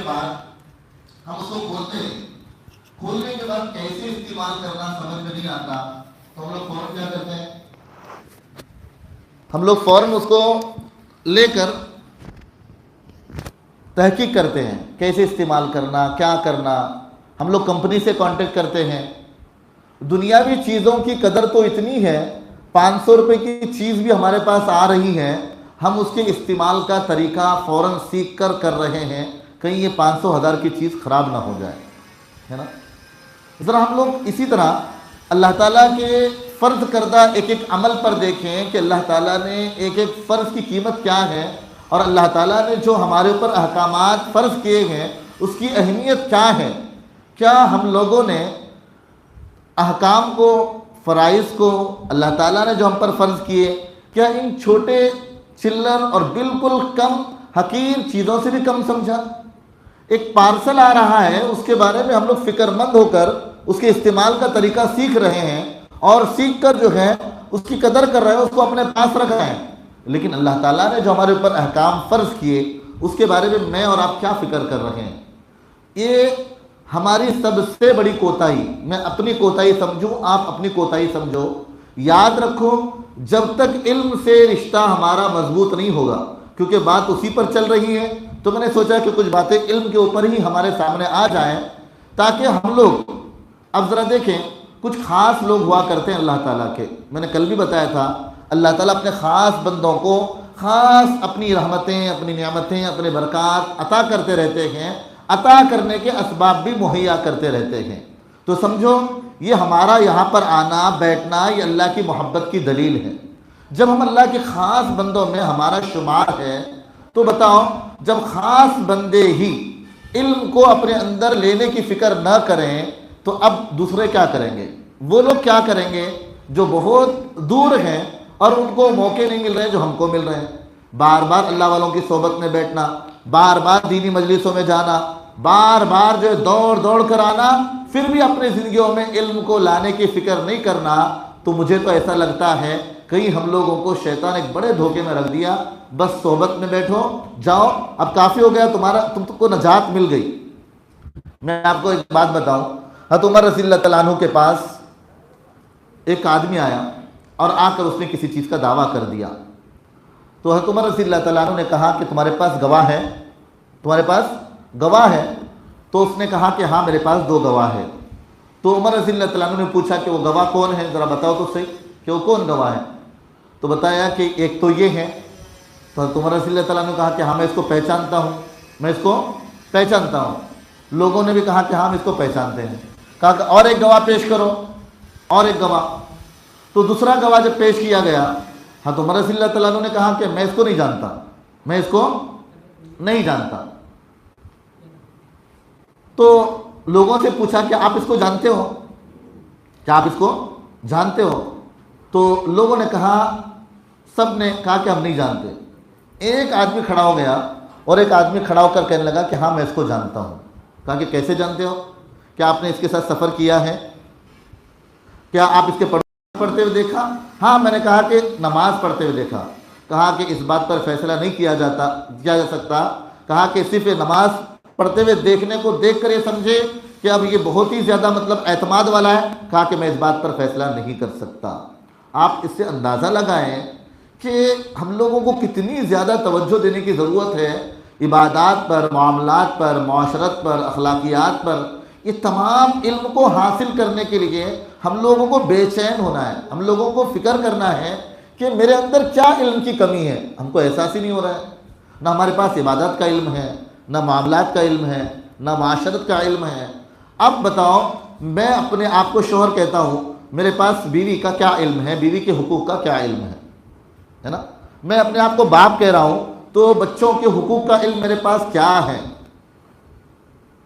بعد ہم اس کو کھولتے ہیں، کھولنے کے بعد کیسے استعمال کرنا سمجھ میں نہیں آتا، تو ہم لوگ فوراً کیا کرتے ہیں، ہم لوگ فوراً اس کو لے کر تحقیق کرتے ہیں کیسے استعمال کرنا، کیا کرنا. ہم لوگ کمپنی سے کانٹیکٹ کرتے ہیں. دنیاوی چیزوں کی قدر تو اتنی ہے، 500 روپے کی چیز بھی ہمارے پاس آ رہی ہے، ہم اس کے استعمال کا طریقہ فوراً سیکھ کر رہے ہیں، کہیں یہ 500,000 کی چیز خراب نہ ہو جائے، ہے نا. ذرا ہم لوگ اسی طرح اللہ تعالیٰ کے فرض کردہ ایک ایک عمل پر دیکھیں کہ اللہ تعالیٰ نے ایک ایک فرض کی قیمت کیا ہے، اور اللہ تعالیٰ نے جو ہمارے اوپر احکامات فرض کیے ہیں اس کی اہمیت کیا ہے. کیا ہم لوگوں نے احکام کو، فرائض کو اللہ تعالیٰ نے جو ہم پر فرض کیے، کیا ان چھوٹے چلر اور بالکل کم حقیر چیزوں سے بھی کم سمجھا؟ ایک پارسل آ رہا ہے، اس کے بارے میں ہم لوگ فکر مند ہو کر اس کے استعمال کا طریقہ سیکھ رہے ہیں، اور سیکھ کر جو ہے اس کی قدر کر رہے ہیں، اس کو اپنے پاس رکھ رہے ہیں. لیکن اللہ تعالیٰ نے جو ہمارے اوپر احکام فرض کیے اس کے بارے میں میں اور آپ کیا فکر کر رہے ہیں؟ یہ ہماری سب سے بڑی کوتاہی. میں اپنی کوتاہی سمجھوں، آپ اپنی کوتاہی سمجھو. یاد رکھو، جب تک علم سے رشتہ ہمارا مضبوط نہیں ہوگا، کیونکہ بات اسی پر چل رہی ہے، تو میں نے سوچا کہ کچھ باتیں علم کے اوپر ہی ہمارے سامنے آ جائیں، تاکہ ہم لوگ اب ذرا دیکھیں. کچھ خاص لوگ ہوا کرتے ہیں اللہ تعالیٰ کے. میں نے کل بھی بتایا تھا، اللہ تعالیٰ اپنے خاص بندوں کو خاص اپنی رحمتیں، اپنی نعمتیں، اپنے برکات عطا کرتے رہتے ہیں، عطا کرنے کے اسباب بھی مہیا کرتے رہتے ہیں. تو سمجھو یہ ہمارا یہاں پر آنا بیٹھنا یہ اللہ کی محبت کی دلیل ہے. جب ہم اللہ کے خاص بندوں میں ہمارا شمار ہے، تو بتاؤ جب خاص بندے ہی علم کو اپنے اندر لینے کی فکر نہ کریں تو اب دوسرے کیا کریں گے؟ وہ لوگ کیا کریں گے جو بہت دور ہیں اور ان کو موقع نہیں مل رہے جو ہم کو مل رہے ہیں. بار بار اللہ والوں کی صحبت میں بیٹھنا، بار بار دینی مجلسوں میں جانا، بار بار جو دوڑ کر آنا، پھر بھی اپنی زندگیوں میں علم کو لانے کی فکر نہیں کرنا. تو مجھے تو ایسا لگتا ہے کہیں ہم لوگوں کو شیطان ایک بڑے دھوکے میں رکھ دیا. بس صحبت میں بیٹھو، جاؤ، اب کافی ہو گیا، تم کو نجات مل گئی. میں آپ کو ایک بات بتاؤں، حضرت عمر رضی اللہ تعالیٰ عنہ کے پاس ایک آدمی آیا اور آ کر اس نے کسی چیز کا دعویٰ کر دیا. تو حضرت عمر رضی اللہ تعالیٰ عنہ نے کہا کہ تمہارے پاس گواہ ہے؟ تمہارے پاس گواہ ہے؟ تو اس نے کہا کہ ہاں میرے پاس 2 گواہ ہے. تو عمر رضی اللہ تعالیٰ عنہ نے پوچھا کہ وہ گواہ کون ہے، ذرا بتاؤ تو صحیح کہ وہ کون گواہ ہے. تو بتایا کہ ایک تو یہ ہے. تو حضرت عمر رضی اللہ تعالیٰ عنہ نے کہا کہ ہاں میں اس کو پہچانتا ہوں، میں اس کو پہچانتا ہوں. لوگوں نے بھی کہا کہ ہاں ہم اس کو پہچانتے ہیں. کہا کہ اور ایک گواہ پیش کرو، اور ایک گواہ. تو دوسرا گواہ جب پیش کیا گیا، حضرت عمر رضی اللہ تعالیٰ عنہ نے کہا کہ میں اس کو نہیں جانتا، میں اس کو نہیں جانتا. تو لوگوں سے پوچھا کہ آپ اس کو جانتے ہو، کیا آپ اس کو جانتے ہو؟ تو لوگوں نے کہا، سب نے کہا کہ ہم نہیں جانتے. ایک آدمی کھڑا ہو گیا اور ایک آدمی کھڑا ہو کر کہنے لگا کہ ہاں میں اس کو جانتا ہوں. کہا کہ کیسے جانتے ہو؟ کیا آپ نے اس کے ساتھ سفر کیا ہے؟ کیا آپ اس کے پڑھتے ہوئے دیکھا؟ ہاں میں نے کہا کہ نماز پڑھتے ہوئے دیکھا. کہا کہ اس بات پر فیصلہ نہیں کیا جا سکتا. کہا کہ صرف نماز پڑھتے ہوئے دیکھنے کو دیکھ کر یہ سمجھے کہ اب یہ بہت ہی زیادہ مطلب اعتماد والا ہے. کہا کہ میں اس بات پر فیصلہ نہیں کر سکتا. آپ اس سے اندازہ لگائیں کہ ہم لوگوں کو کتنی زیادہ توجہ دینے کی ضرورت ہے عبادات پر، معاملات پر، معاشرت پر، اخلاقیات پر. یہ تمام علم کو حاصل کرنے کے لیے ہم لوگوں کو بے چین ہونا ہے، ہم لوگوں کو فکر کرنا ہے کہ میرے اندر کیا علم کی کمی ہے. ہم کو احساس ہی نہیں ہو رہا ہے. نہ ہمارے پاس عبادت کا علم ہے، نہ معاملات کا علم ہے، نہ معاشرت کا علم ہے. اب بتاؤ، میں اپنے آپ کو شوہر کہتا ہوں، میرے پاس بیوی کا کیا علم ہے، بیوی کے حقوق کا کیا علم ہے نا. میں اپنے آپ کو باپ کہہ رہا ہوں، تو بچوں کے حقوق کا علم میرے پاس کیا ہے؟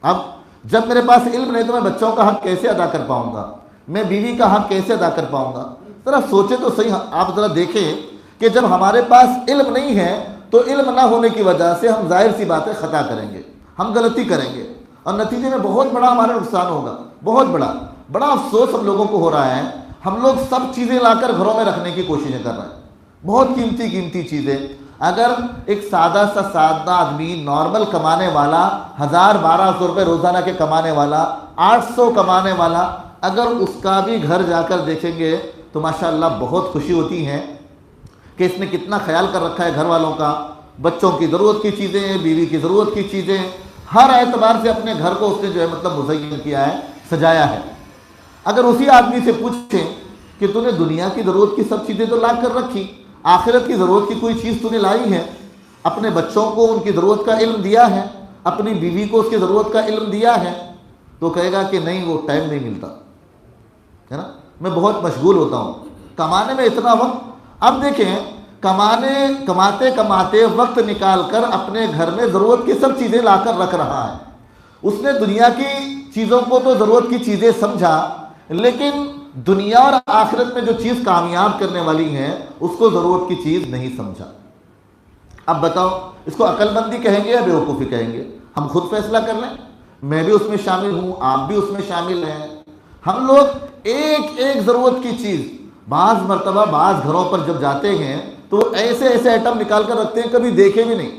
اب جب میرے پاس علم نہیں تو میں بچوں کا حق کیسے ادا کر پاؤں گا؟ میں بیوی کا حق کیسے ادا کر پاؤں گا؟ ذرا سوچے تو صحیح. آپ ذرا دیکھیں کہ جب ہمارے پاس علم نہیں ہے تو علم نہ ہونے کی وجہ سے ہم ظاہر سی باتیں خطا کریں گے، ہم غلطی کریں گے، اور نتیجے میں بہت بڑا ہمارا نقصان ہوگا. بہت بڑا افسوس ہم لوگوں کو ہو رہا ہے. ہم لوگ سب چیزیں لا کر گھروں میں رکھنے کی کوششیں کر رہے ہیں، بہت قیمتی چیزیں. اگر ایک سادہ آدمی نارمل کمانے والا 1000-1200 روپے روزانہ کے کمانے والا 800 کمانے والا اگر اس کا بھی گھر جا کر دیکھیں گے تو ماشاءاللہ بہت خوشی ہوتی ہے کہ اس نے کتنا خیال کر رکھا ہے گھر والوں کا، بچوں کی ضرورت کی چیزیں، بیوی کی ضرورت کی چیزیں، ہر اعتبار سے اپنے گھر کو اس نے مزین کیا ہے، سجایا ہے۔ اگر اسی آدمی سے پوچھیں کہ تو نے دنیا کی ضرورت کی سب چیزیں تو لا کر رکھی، آخرت کی ضرورت کی کوئی چیز تو نے لائی ہے، اپنے بچوں کو ان کی ضرورت کا علم دیا ہے، اپنی بیوی کو اس کی ضرورت کا علم دیا ہے، تو کہے گا کہ نہیں، وہ ٹائم نہیں ملتا ہے نا، میں بہت مشغول ہوتا ہوں کمانے میں اتنا وقت۔ اب دیکھیں، کماتے کماتے وقت نکال کر اپنے گھر میں ضرورت کی سب چیزیں لا کر رکھ رہا ہے۔ اس نے دنیا کی چیزوں کو تو ضرورت کی چیزیں سمجھا، لیکن دنیا اور آخرت میں جو چیز کامیاب کرنے والی ہے اس کو ضرورت کی چیز نہیں سمجھا۔ اب بتاؤ، اس کو عقل مندی کہیں گے یا بیوقوفی کہیں گے؟ ہم خود فیصلہ کر لیں، میں بھی اس میں شامل ہوں، آپ بھی اس میں شامل ہیں۔ ہم لوگ ایک ایک ضرورت کی چیز، بعض مرتبہ بعض گھروں پر جب جاتے ہیں تو ایسے ایسے آئٹم نکال کر رکھتے ہیں کبھی دیکھے بھی نہیں۔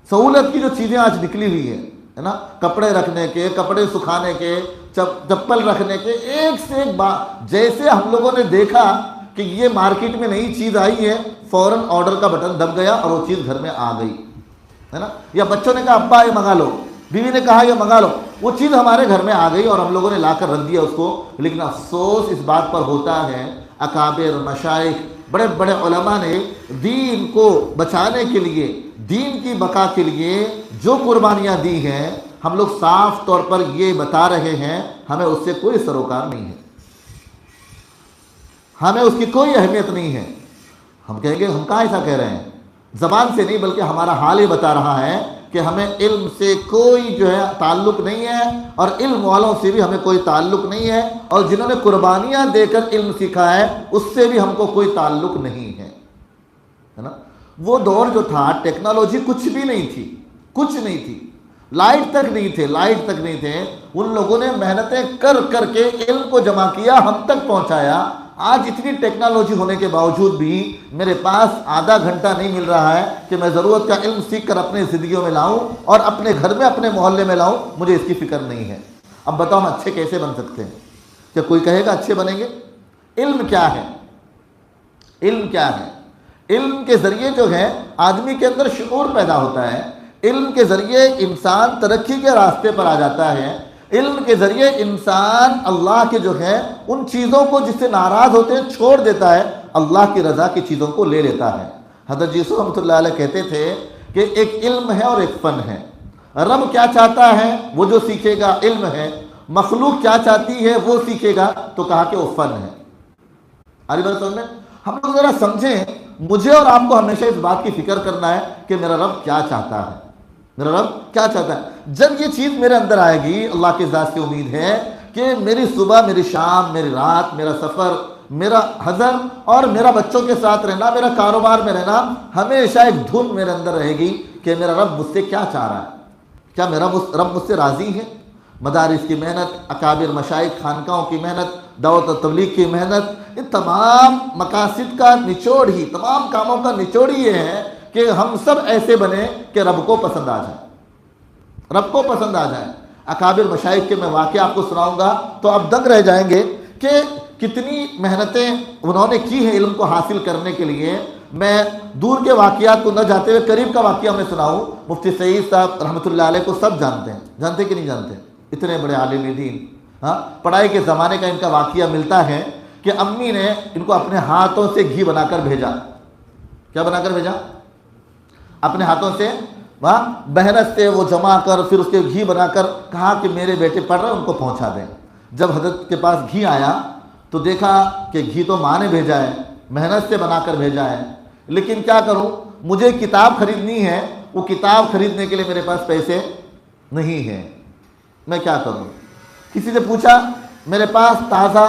سہولت کی جو چیزیں آج نکلی ہوئی ہے نا، کپڑے رکھنے کے، کپڑے سکھانے کے، چپل رکھنے کے، ایک سے ایک بات، جیسے ہم لوگوں نے دیکھا کہ یہ مارکیٹ میں نئی چیز آئی ہے، فوراً آرڈر کا بٹن دب گیا اور وہ چیز گھر میں آ گئی ہے نا۔ یا بچوں نے کہا ابا یہ منگا لو، بیوی نے کہا یہ منگا لو، وہ چیز ہمارے گھر میں آ گئی اور ہم لوگوں نے لا کر رکھ دیا اس کو۔ لیکن افسوس اس بات پر ہوتا ہے، اکابر، مشائخ، بڑے بڑے علماء نے دین کو بچانے کے لیے، دین کی بقا کے لیے جو قربانیاں دی ہیں، ہم لوگ صاف طور پر یہ بتا رہے ہیں ہمیں اس سے کوئی سروکار نہیں ہے، ہمیں اس کی کوئی اہمیت نہیں ہے۔ ہم کہیں گے ہم کہاں ایسا کہہ رہے ہیں، زبان سے نہیں بلکہ ہمارا حال یہ بتا رہا ہے کہ ہمیں علم سے کوئی تعلق نہیں ہے، اور علم والوں سے بھی ہمیں کوئی تعلق نہیں ہے، اور جنہوں نے قربانیاں دے کر علم سیکھا ہے اس سے بھی ہم کو کوئی تعلق نہیں ہے نا۔ وہ دور جو تھا، ٹیکنالوجی کچھ بھی نہیں تھی، کچھ نہیں تھی، لائٹ تک نہیں تھے، ان لوگوں نے محنتیں کر کر کے علم کو جمع کیا، ہم تک پہنچایا۔ آج اتنی ٹیکنالوجی ہونے کے باوجود بھی میرے پاس آدھا گھنٹہ نہیں مل رہا ہے کہ میں ضرورت کا علم سیکھ کر اپنے زندگیوں میں لاؤں اور اپنے گھر میں، اپنے محلے میں لاؤں، مجھے اس کی فکر نہیں ہے۔ اب بتاؤ ہم اچھے کیسے بن سکتے ہیں؟ کیا کوئی کہے گا اچھے بنیں گے؟ علم کیا ہے؟ علم کیا ہے؟ علم کے ذریعے آدمی کے اندر شعور پیدا ہوتا ہے، علم کے ذریعے انسان ترقی کے راستے پر آ جاتا ہے، علم کے ذریعے انسان اللہ کے ان چیزوں کو جس سے ناراض ہوتے ہیں چھوڑ دیتا ہے، اللہ کی رضا کی چیزوں کو لے لیتا ہے۔ حضرت یوسف رحمۃ اللہ علیہ کہتے تھے کہ ایک علم ہے اور ایک فن ہے، رب کیا چاہتا ہے وہ جو سیکھے گا علم ہے، مخلوق کیا چاہتی ہے وہ سیکھے گا تو کہا کہ وہ فن ہے۔ آری بات سمجھ میں؟ ہم لوگ ذرا سمجھیں، مجھے اور آپ کو ہمیشہ اس بات کی فکر کرنا ہے کہ میرا رب کیا چاہتا ہے، میرا رب کیا چاہتا ہے۔ جب یہ چیز میرے اندر آئے گی، اللہ کی ذات سے امید ہے کہ میری صبح، میری شام، میری رات، میرا سفر، میرا حضر اور میرا بچوں کے ساتھ رہنا، میرا کاروبار میں رہنا، ہمیشہ ایک دھن میرے اندر رہے گی کہ میرا رب مجھ سے کیا چاہ رہا ہے، کیا میرا رب مجھ سے راضی ہے۔ مدارس کی محنت، اکابر مشائخ خانقاہوں کی محنت، دعوت و تبلیغ کی محنت، ان تمام مقاصد کا نچوڑ ہی، تمام کاموں کا نچوڑ ہی یہ ہے کہ ہم سب ایسے بنیں کہ رب کو پسند آ جائے، رب کو پسند آ جائے۔ اکابر مشائخ کے میں واقعہ آپ کو سناؤں گا تو آپ دنگ رہ جائیں گے کہ کتنی محنتیں انہوں نے کی ہیں علم کو حاصل کرنے کے لیے۔ میں دور کے واقعات کو نہ جاتے ہوئے قریب کا واقعہ میں سناؤں۔ مفتی سعید صاحب رحمۃ اللہ علیہ کو سب جانتے ہیں، جانتے کہ نہیں جانتے؟ اتنے بڑے عالم دین، ہاں، پڑھائی کے زمانے کا ان کا واقعہ ملتا ہے کہ امی نے ان کو اپنے ہاتھوں سے گھی بنا کر بھیجا۔ کیا بنا کر بھیجا؟ اپنے ہاتھوں سے محنت سے وہ جما کر پھر اس کے گھی بنا کر کہا کہ میرے بیٹے پڑھ رہے ہیں ان کو پہنچا دیں۔ جب حضرت کے پاس گھی آیا تو دیکھا کہ گھی تو ماں نے بھیجا ہے، محنت سے بنا کر بھیجا ہے، لیکن کیا کروں، مجھے کتاب خریدنی ہے، وہ کتاب خریدنے کے لیے میرے پاس پیسے نہیں ہیں، میں کیا کروں؟ کسی سے پوچھا، میرے پاس تازہ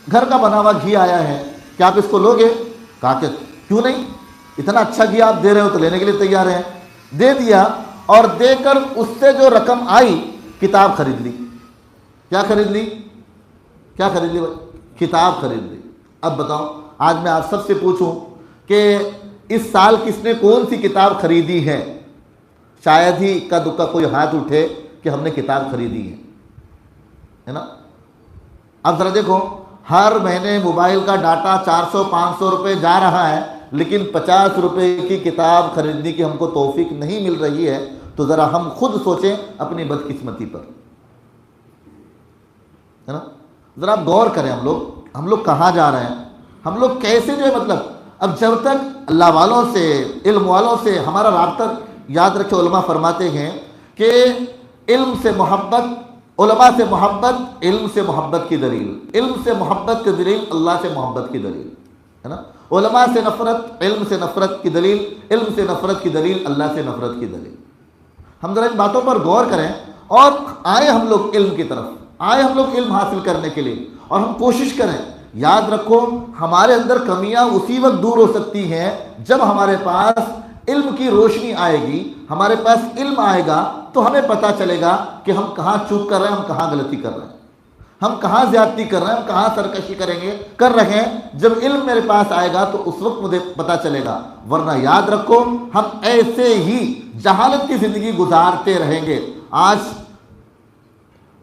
گھر کا بنا ہوا گھی آیا ہے، کیا آپ اس کو لوگے؟ کہا کہ کیوں نہیں، اتنا اچھا گھی آپ دے رہے ہو تو لینے کے لیے تیار ہیں۔ دے دیا، اور دے کر اس سے جو رقم آئی کتاب خرید لی۔ کیا خرید لی؟ کیا خرید لی؟ کتاب خرید لی۔ اب بتاؤ، آج میں آپ سب سے پوچھوں کہ اس سال کس نے کون سی کتاب خریدی ہے؟ شاید ہی اکا دکا کوئی ہاتھ اٹھے کہ ہم نے کتاب خریدی ہے نا. اب ذرا دیکھو، ہر مہینے موبائل کا ڈاٹا 400-500 روپے جا رہا ہے، لیکن 50 روپے کی کتاب خریدنے کی ہم کو توفیق نہیں مل رہی ہے. تو ذرا ہم خود سوچیں اپنی بدقسمتی پر، ہے نا. ذرا آپ غور کریں، ہم لوگ کہاں جا رہے ہیں، ہم لوگ کیسے جو ہے مطلب. اب جب تک اللہ والوں سے، علم والوں سے ہمارا رابطہ، یاد رکھے علماء فرماتے ہیں کہ علم سے محبت، علماء سے محبت علم سے محبت کی دلیل، علم سے محبت کی دلیل اللہ سے محبت کی دلیل، ہے نا. علماء سے نفرت علم سے نفرت کی دلیل، علم سے نفرت کی دلیل اللہ سے نفرت کی دلیل. ہم ذرا ان باتوں پر غور کریں اور آئے ہم لوگ علم کی طرف، آئے ہم لوگ علم حاصل کرنے کے لیے، اور ہم کوشش کریں. یاد رکھو ہمارے اندر کمیاں اسی وقت دور ہو سکتی ہیں جب ہمارے پاس علم کی روشنی آئے گی، ہمارے پاس علم آئے گا تو ہمیں پتہ چلے گا کہ ہم کہاں چوک کر رہے ہیں، ہم کہاں غلطی کر رہے ہیں، ہم کہاں زیادتی کر رہے ہیں، ہم کہاں سرکشی کر رہے ہیں. جب علم میرے پاس آئے گا تو اس وقت مجھے پتہ چلے گا. ورنہ یاد رکھو ہم ایسے ہی جہالت کی زندگی گزارتے رہیں گے. آج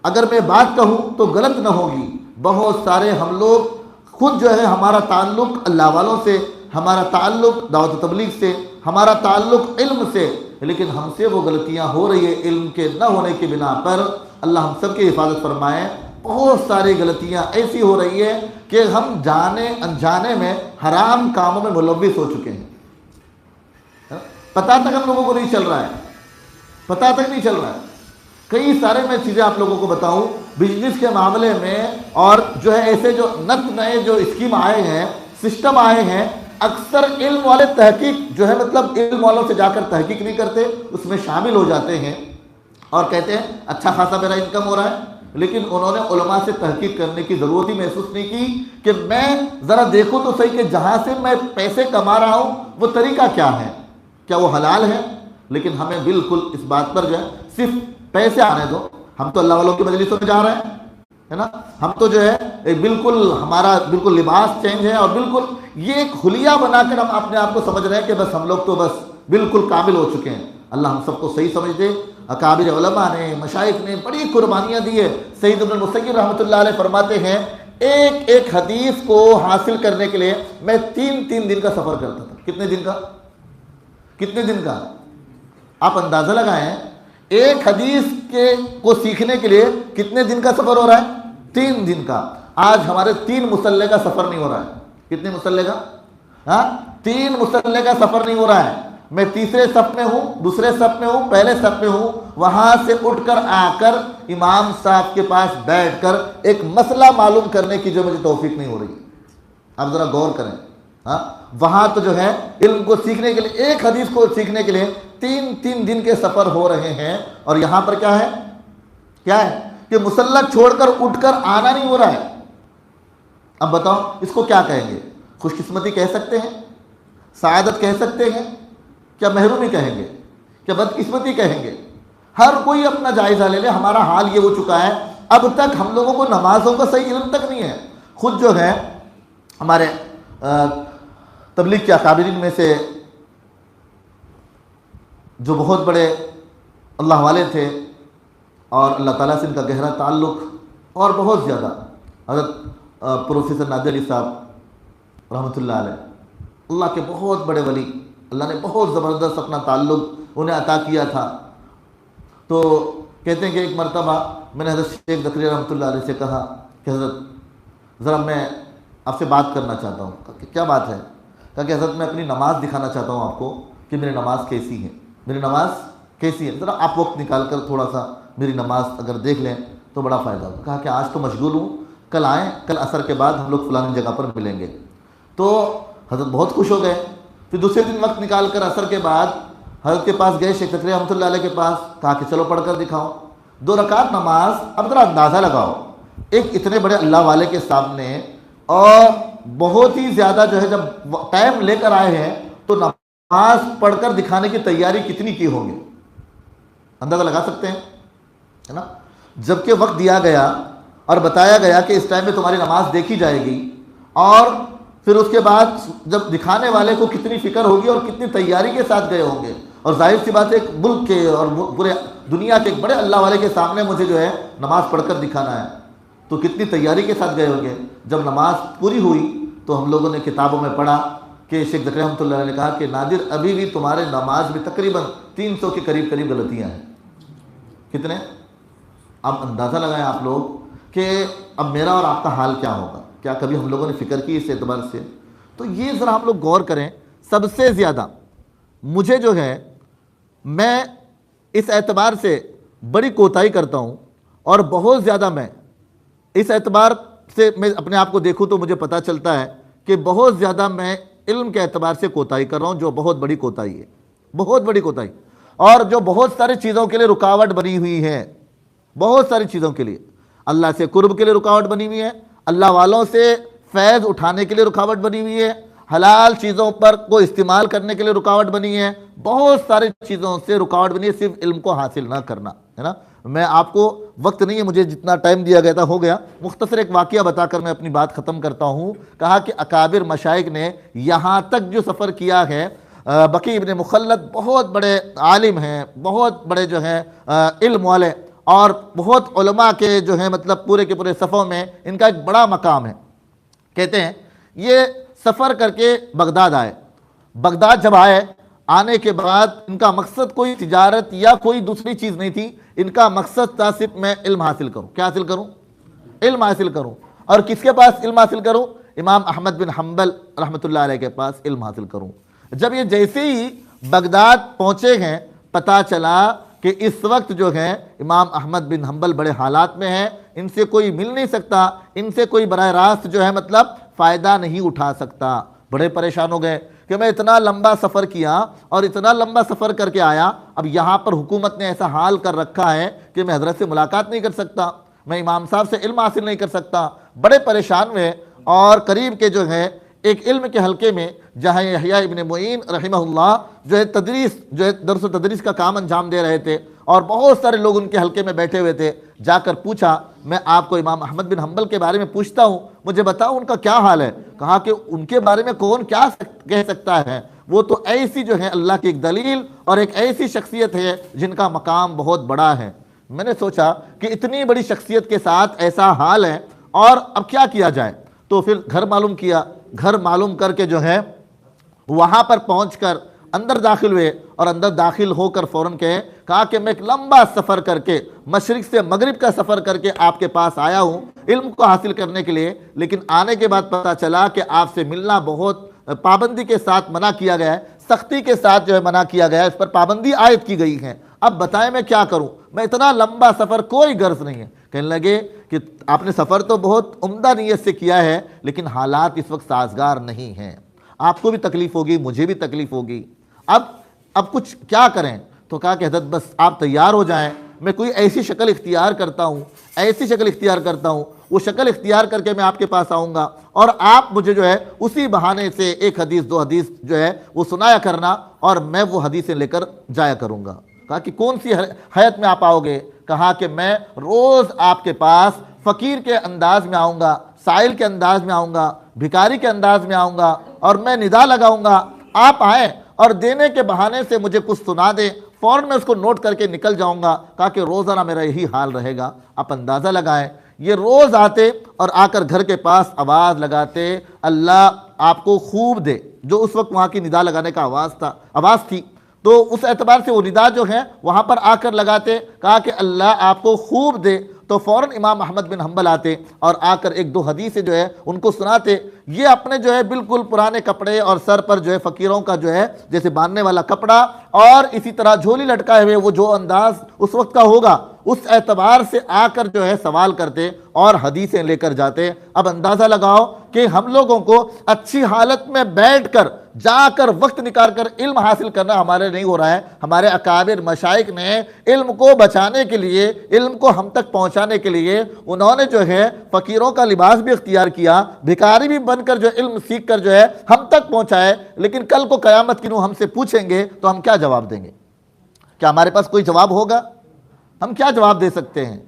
اگر میں بات کہوں تو غلط نہ ہوگی، بہت سارے ہم لوگ خود جو ہے ہمارا تعلق اللہ والوں سے، ہمارا تعلق دعوت تبلیغ سے، ہمارا تعلق علم سے، لیکن ہم سے وہ غلطیاں ہو رہی ہے علم کے نہ ہونے کی بنا پر. اللہ ہم سب کی حفاظت فرمائے. بہت ساری غلطیاں ایسی ہو رہی ہے کہ ہم جانے انجانے میں حرام کاموں میں ملوث ہو چکے ہیں. پتہ تک ہم لوگوں کو نہیں چل رہا ہے، پتہ تک نہیں چل رہا ہے. کئی سارے میں چیزیں آپ لوگوں کو بتاؤں بزنس کے معاملے میں، اور جو ہے ایسے جو نئے جو اسکیم آئے ہیں، سسٹم آئے ہیں، اکثر علم والے تحقیق جو ہے مطلب علم والوں سے جا کر تحقیق نہیں کرتے، اس میں شامل ہو جاتے ہیں اور کہتے ہیں اچھا خاصا میرا انکم ہو رہا ہے. لیکن انہوں نے علماء سے تحقیق کرنے کی ضرورت ہی محسوس نہیں کی کہ میں ذرا دیکھوں تو صحیح کہ جہاں سے میں پیسے کما رہا ہوں وہ طریقہ کیا ہے، کیا وہ حلال ہے. لیکن ہمیں بالکل اس بات پر جو ہے صرف پیسے آنے دو. ہم تو اللہ والوں کی مجلسوں میں جا رہے ہیں، ہے نا. ہم تو جو ہے بالکل ہمارا بالکل لباس چینج ہے، اور بالکل یہ ایک حلیہ بنا کر ہم اپنے آپ کو سمجھ رہے ہیں کہ بس ہم لوگ تو بس بالکل کامل ہو چکے ہیں. اللہ ہم سب کو صحیح سمجھ دے. اکابر علماء نے، مشائخ نے بڑی قربانیاں دی ہے. سید ابن المسیب رحمۃ اللہ علیہ فرماتے ہیں ایک ایک حدیث کو حاصل کرنے کے لیے میں 3 دن کا سفر کرتا تھا. کتنے دن کا آپ اندازہ لگائیں. ایک حدیث کو سیکھنے کے لیے کتنے دن کا سفر ہو رہا ہے؟ 3 دن کا. آج ہمارے 3 مصلح کا سفر نہیں ہو رہا ہے. کتنے مصلح کا؟ 3 مصلح کا سفر نہیں ہو رہا ہے. میں تیسرے صف میں ہوں، دوسرے صف میں ہوں، پہلے صف میں ہوں، وہاں سے اٹھ کر آ کر امام صاحب کے پاس بیٹھ کر ایک مسئلہ معلوم کرنے کی جو مجھے توفیق نہیں ہو رہی. آپ ذرا غور کریں. وہاں تو جو ہے علم کو سیکھنے کے لیے، ایک حدیث کو سیکھنے کے لیے 3 دن کے سفر ہو رہے ہیں، اور یہاں پر کیا ہے کہ مسلح چھوڑ کر اٹھ کر آنا نہیں ہو رہا ہے. اب بتاؤ اس کو کیا کہیں گے؟ خوش قسمتی کہہ سکتے ہیں؟ سعادت کہہ سکتے ہیں؟ کیا محرومی کہیں گے؟ کیا بدقسمتی کہیں گے؟ ہر کوئی اپنا جائزہ لے لے. ہمارا حال یہ ہو چکا ہے اب تک ہم لوگوں کو نمازوں کا صحیح علم تک نہیں ہے. خود جو ہے ہمارے تبلیغ کے اکابرین میں سے جو بہت بڑے اللہ والے تھے اور اللہ تعالیٰ سے ان کا گہرا تعلق اور بہت زیادہ، حضرت پروفیسر نادر علی صاحب رحمۃ اللہ علیہ، اللہ کے بہت بڑے ولی، اللہ نے بہت زبردست اپنا تعلق انہیں عطا کیا تھا. تو کہتے ہیں کہ ایک مرتبہ میں نے حضرت شیخ زکریا رحمۃ اللہ علیہ سے کہا کہ حضرت ذرا میں آپ سے بات کرنا چاہتا ہوں. کہ کیا بات ہے؟ کہا کہ حضرت میں اپنی نماز دکھانا چاہتا ہوں آپ کو کہ میری نماز کیسی ہے، میری نماز کیسی ہے. ذرا آپ وقت نکال کر تھوڑا سا میری نماز اگر دیکھ لیں تو بڑا فائدہ ہوگا. کہا کہ آج تو مشغول ہوں، کل آئیں، کل عصر کے بعد ہم لوگ فلانی جگہ پر ملیں گے. تو حضرت بہت خوش ہو گئے. پھر دوسرے دن وقت نکال کر عصر کے بعد حضرت کے پاس گئے، شیخ زکریا رحمۃ اللہ علیہ کے پاس. کہا کہ چلو پڑھ کر دکھاؤ 2 رکعت نماز. اب ذرا اندازہ لگاؤ ایک اتنے بڑے اللہ والے کے سامنے، اور بہت ہی زیادہ جو ہے جب ٹائم لے کر آئے ہیں تو نماز پڑھ کر دکھانے کی تیاری کتنی کی ہوں گے، اندازہ لگا سکتے ہیں، ہے نا. جبکہ وقت دیا گیا اور بتایا گیا کہ اس ٹائم میں تمہاری نماز دیکھی جائے گی، اور پھر اس کے بعد جب دکھانے والے کو کتنی فکر ہوگی اور کتنی تیاری کے ساتھ گئے ہوں گے، اور ظاہر سی بات ہے ایک ملک کے اور پورے دنیا کے ایک بڑے اللہ والے کے سامنے مجھے جو ہے نماز پڑھ کر دکھانا ہے، تو کتنی تیاری کے ساتھ گئے ہوں گے۔ جب نماز پوری ہوئی تو ہم لوگوں نے کتابوں میں پڑھا کہ شیخ زکریا رحمۃ اللہ علیہ نے کہا کہ نادر ابھی بھی تمہارے نماز میں تقریباً 300 کے قریب غلطیاں ہیں۔ کتنے؟ اب اندازہ لگائیں آپ لوگ کہ اب میرا اور آپ کا حال کیا ہوگا۔ کیا کبھی ہم لوگوں نے فکر کی اس اعتبار سے؟ تو یہ ذرا ہم لوگ غور کریں۔ سب سے زیادہ مجھے جو ہے، میں اس اعتبار سے بڑی کوتاہی کرتا ہوں، اور بہت زیادہ میں اس اعتبار سے میں اپنے آپ کو دیکھوں تو مجھے پتہ چلتا ہے کہ بہت زیادہ میں علم کے اعتبار سے کوتاہی کر رہا ہوں، جو بہت بڑی کوتاہی ہے، بہت بڑی کوتاہی، اور جو بہت ساری چیزوں کے لیے رکاوٹ بنی ہوئی ہے، بہت ساری چیزوں کے لیے، اللہ سے قرب کے لیے رکاوٹ بنی ہوئی ہے، اللہ والوں سے فیض اٹھانے کے لیے رکاوٹ بنی ہوئی ہے، حلال چیزوں پر کو استعمال کرنے کے لیے رکاوٹ بنی ہے، بہت ساری چیزوں سے رکاوٹ بنی ہے، صرف علم کو حاصل نہ کرنا ہے نا۔ میں آپ کو وقت نہیں ہے، مجھے جتنا ٹائم دیا گیا تھا ہو گیا، مختصر ایک واقعہ بتا کر میں اپنی بات ختم کرتا ہوں۔ کہا کہ اکابر مشائخ نے یہاں تک جو سفر کیا ہے، بقی ابن مخلد بہت بڑے عالم ہیں، بہت بڑے جو ہیں علم والے، اور بہت علماء کے جو ہیں مطلب پورے کے پورے صفوں میں ان کا ایک بڑا مقام ہے۔ کہتے ہیں یہ سفر کر کے بغداد آئے۔ بغداد جب آنے کے بعد ان کا مقصد کوئی تجارت یا کوئی دوسری چیز نہیں تھی، ان کا مقصد تھا صرف میں علم حاصل کروں۔ کیا حاصل کروں؟ علم حاصل کروں۔ اور کس کے پاس علم حاصل کروں؟ امام احمد بن حنبل رحمۃ اللہ علیہ کے پاس علم حاصل کروں۔ جب یہ جیسے ہی بغداد پہنچے ہیں، پتہ چلا کہ اس وقت جو ہے امام احمد بن حنبل بڑے حالات میں ہیں، ان سے کوئی مل نہیں سکتا، ان سے کوئی براہ راست جو ہے مطلب فائدہ نہیں اٹھا سکتا۔ بڑے پریشان ہو گئے کہ میں اتنا لمبا سفر کیا اور اتنا لمبا سفر کر کے آیا، اب یہاں پر حکومت نے ایسا حال کر رکھا ہے کہ میں حضرت سے ملاقات نہیں کر سکتا، میں امام صاحب سے علم حاصل نہیں کر سکتا۔ بڑے پریشان ہوئے، اور قریب کے جو ہے ایک علم کے حلقے میں جہاں یحییٰ ابن معین رحمہ اللہ جو ہے تدریس جو ہے درس و تدریس کا کام انجام دے رہے تھے، اور بہت سارے لوگ ان کے حلقے میں بیٹھے ہوئے تھے، جا کر پوچھا میں آپ کو امام احمد بن حنبل کے بارے میں پوچھتا ہوں، مجھے بتاؤ ان کا کیا حال ہے۔ کہا کہ ان کے بارے میں کون کیا کہہ سکتا ہے، وہ تو ایسی جو ہے اللہ کی ایک دلیل اور ایک ایسی شخصیت ہے جن کا مقام بہت بڑا ہے۔ میں نے سوچا کہ اتنی بڑی شخصیت کے ساتھ ایسا حال ہے، اور اب کیا کیا جائے؟ تو پھر گھر معلوم کیا، گھر معلوم کر کے جو ہے وہاں پر پہنچ کر اندر داخل ہوئے، اور اندر داخل ہو کر فوراً کہا کہ میں ایک لمبا سفر کر کے مشرق سے مغرب کا سفر کر کے آپ کے پاس آیا ہوں علم کو حاصل کرنے کے لیے، لیکن آنے کے بعد پتہ چلا کہ آپ سے ملنا بہت پابندی کے ساتھ منع کیا گیا ہے، سختی کے ساتھ جو ہے منع کیا گیا ہے، اس پر پابندی عائد کی گئی ہے۔ اب بتائیں میں کیا کروں، میں اتنا لمبا سفر کوئی غرض نہیں ہے۔ کہنے لگے کہ آپ نے سفر تو بہت عمدہ نیت سے کیا ہے، لیکن حالات اس وقت سازگار نہیں ہیں، آپ کو بھی تکلیف ہوگی، مجھے بھی تکلیف ہوگی، اب کچھ کیا کریں؟ تو کہا کہ حضرت بس آپ تیار ہو جائیں، میں کوئی ایسی شکل اختیار کرتا ہوں، وہ شکل اختیار کر کے میں آپ کے پاس آؤں گا، اور آپ مجھے جو ہے اسی بہانے سے ایک حدیث دو حدیث جو ہے وہ سنایا کرنا، اور میں وہ حدیثیں لے کر جایا کروں گا۔ کہا کہ کون سی حیت میں آپ آؤ گے؟ کہا کہ میں روز آپ کے پاس فقیر کے انداز میں آؤں گا، سائل کے انداز میں آؤں گا، بھکاری کے انداز میں آؤں گا، اور میں ندا لگاؤں گا، آپ آئیں اور دینے کے بہانے سے مجھے کچھ سنا دیں، فوراً میں اس کو نوٹ کر کے نکل جاؤں گا۔ کہا کہ روزانہ میرا یہی حال رہے گا۔ آپ اندازہ لگائیں، یہ روز آتے اور آ کر گھر کے پاس آواز لگاتے، اللہ آپ کو خوب دے، جو اس وقت وہاں کی ندا لگانے کا آواز تھی، تو اس اعتبار سے وہ ندا جو ہے وہاں پر آ کر لگاتے۔ کہا کہ اللہ آپ کو خوب دے، تو فوراً امام احمد بن حنبل آتے اور آ کر ایک دو حدیث جو ہے ان کو سناتے۔ یہ اپنے جو ہے بالکل پرانے کپڑے اور سر پر جو ہے فقیروں کا جو ہے جیسے باندھنے والا کپڑا، اور اسی طرح جھولی لٹکائے ہوئے، وہ جو انداز اس وقت کا ہوگا اس اعتبار سے آ کر جو ہے سوال کرتے اور حدیثیں لے کر جاتے۔ اب اندازہ لگاؤ کہ ہم لوگوں کو اچھی حالت میں بیٹھ کر جا کر وقت نکال کر علم حاصل کرنا ہمارے نہیں ہو رہا ہے۔ ہمارے اکابر مشائخ نے علم کو بچانے کے لیے، علم کو ہم تک پہنچانے کے لیے، انہوں نے جو ہے فقیروں کا لباس بھی اختیار کیا، بھکاری بھی بن کر جو علم سیکھ کر جو ہے ہم تک پہنچائے۔ لیکن کل کو قیامت کی روح ہم سے پوچھیں گے تو ہم کیا جواب دیں گے؟ کیا ہمارے پاس کوئی جواب ہوگا؟ ہم کیا جواب دے سکتے ہیں؟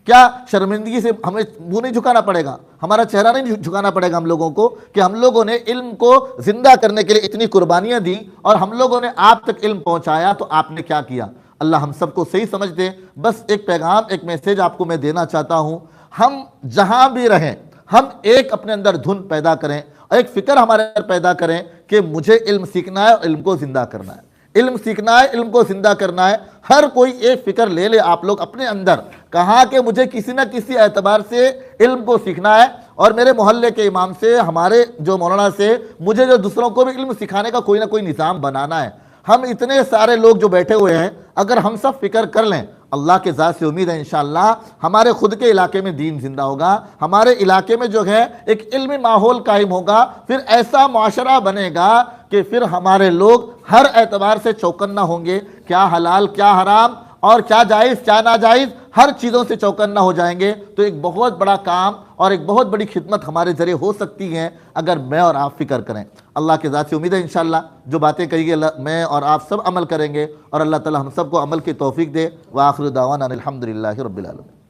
کیا شرمندگی سے ہمیں منہ نہیں جھکانا پڑے گا، ہمارا چہرہ نہیں جھکانا پڑے گا ہم لوگوں کو کہ ہم لوگوں نے علم کو زندہ کرنے کے لیے اتنی قربانیاں دی اور ہم لوگوں نے آپ تک علم پہنچایا تو آپ نے کیا کیا؟ اللہ ہم سب کو صحیح سمجھ دے۔ بس ایک پیغام، ایک میسیج آپ کو میں دینا چاہتا ہوں، ہم جہاں بھی رہیں ہم ایک اپنے اندر دھن پیدا کریں اور ایک فکر ہمارے اندر پیدا کریں کہ مجھے علم سیکھنا ہے اور علم کو زندہ کرنا ہے، علم سیکھنا ہے، علم کو زندہ کرنا ہے۔ ہر کوئی ایک فکر لے لے آپ لوگ اپنے اندر، کہا کہ مجھے کسی نہ کسی اعتبار سے علم کو سیکھنا ہے اور میرے محلے کے امام سے، ہمارے جو مولانا سے، مجھے جو دوسروں کو بھی علم سکھانے کا کوئی نہ کوئی نظام بنانا ہے۔ ہم اتنے سارے لوگ جو بیٹھے ہوئے ہیں، اگر ہم سب فکر کر لیں، اللہ کے ذات سے امید ہے انشاءاللہ ہمارے خود کے علاقے میں دین زندہ ہوگا، ہمارے علاقے میں جو ہے ایک علمی ماحول قائم ہوگا، پھر ایسا معاشرہ بنے گا کہ پھر ہمارے لوگ ہر اعتبار سے چوکنا ہوں گے، کیا حلال کیا حرام اور کیا جائز کیا ناجائز، ہر چیزوں سے چوکنا ہو جائیں گے۔ تو ایک بہت بڑا کام اور ایک بہت بڑی خدمت ہمارے ذریعے ہو سکتی ہے اگر میں اور آپ فکر کریں۔ اللہ کے ذات سے امید ہے انشاءاللہ جو باتیں کہی گئی میں اور آپ سب عمل کریں گے اور اللہ تعالی ہم سب کو عمل کی توفیق دے۔ وآخر دعوانا الحمدللہ رب العالمین۔